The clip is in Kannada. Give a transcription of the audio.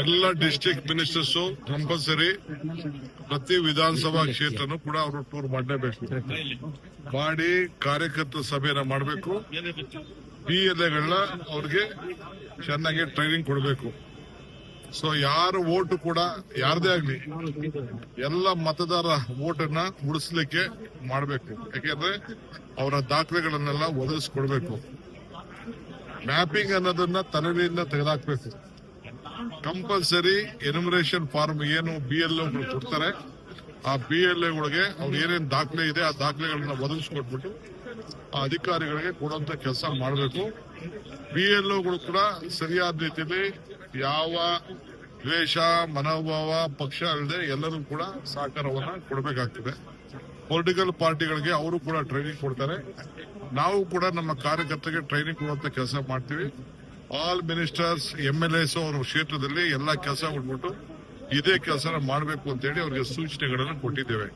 ಎಲ್ಲ ಡಿಸ್ಟ್ರಿಕ್ಟ್ ಮಿನಿಸ್ಟರ್ಸ್ ಕಂಪಲ್ಸರಿ ಪ್ರತಿ ವಿಧಾನಸಭಾ ಕ್ಷೇತ್ರನೂ ಕೂಡ ಅವರು ಟೂರ್ ಮಾಡಲೇಬೇಕು. ಮಾಡಿ ಕಾರ್ಯಕರ್ತರ ಸಭೆಯನ್ನ ಮಾಡಬೇಕು. PLAಗಳನ್ನ ಅವ್ರಿಗೆ ಚೆನ್ನಾಗಿ ಟ್ರೈನಿಂಗ್ ಕೊಡಬೇಕು. ಸೊ ಯಾರು ಓಟು ಕೂಡ ಯಾರದೇ ಆಗ್ಲಿ ಎಲ್ಲ ಮತದಾರ ಓಟನ್ನ ಉಳಿಸ್ಲಿಕ್ಕೆ ಮಾಡಬೇಕು. ಯಾಕೆಂದ್ರೆ ಅವರ ದಾಖಲೆಗಳನ್ನೆಲ್ಲ ಒದಗಿಸ್ಕೊಡ್ಬೇಕು. ಮ್ಯಾಪಿಂಗ್ ಅನ್ನೋದನ್ನ ತಲೆಯಿಂದ ತೆಗೆದಾಕ್ಬೇಕು. ಕಂಪಲ್ಸರಿ ಎನ್ಯುಮರೇಷನ್ ಫಾರ್ಮ್ ಏನು BLOಗಳು ಕೊಡ್ತಾರೆ, ಆ BLOಗಳಿಗೆ ಅವ್ರು ಏನೇನು ದಾಖಲೆ ಇದೆ ಆ ದಾಖಲೆಗಳನ್ನ ಒದಗಿಸ್ಕೊಟ್ಬಿಟ್ಟು ಆ ಅಧಿಕಾರಿಗಳಿಗೆ ಕೊಡುವಂತ ಕೆಲಸ ಮಾಡಬೇಕು. BLOಗಳು ಕೂಡ ಸರಿಯಾದ ರೀತಿಯಲ್ಲಿ ಯಾವ ದ್ವೇಷ ಮನೋಭಾವ ಪಕ್ಷ ಅಲ್ಲದೆ ಎಲ್ಲರೂ ಕೂಡ ಸಹಕಾರವನ್ನ ಕೊಡಬೇಕಾಗ್ತದೆ. ಪೊಲಿಟಿಕಲ್ ಪಾರ್ಟಿಗಳಿಗೆ ಅವರು ಕೂಡ ಟ್ರೈನಿಂಗ್ ಕೊಡ್ತಾರೆ. ನಾವು ಕೂಡ ನಮ್ಮ ಕಾರ್ಯಕರ್ತರಿಗೆ ಟ್ರೈನಿಂಗ್ ಕೊಡುವಂತ ಕೆಲಸ ಮಾಡ್ತೀವಿ. ಆಲ್ ಮಿನಿಸ್ಟರ್ಸ್ MLAs ಅವರ ಕ್ಷೇತ್ರದಲ್ಲಿ ಎಲ್ಲಾ ಕೆಲಸ ಕೊಟ್ಬಿಟ್ಟು ಇದೇ ಕೆಲಸ ಮಾಡಬೇಕು ಅಂತ ಹೇಳಿ ಅವರಿಗೆ ಸೂಚನೆಗಳನ್ನು ಕೊಟ್ಟಿದ್ದೇವೆ.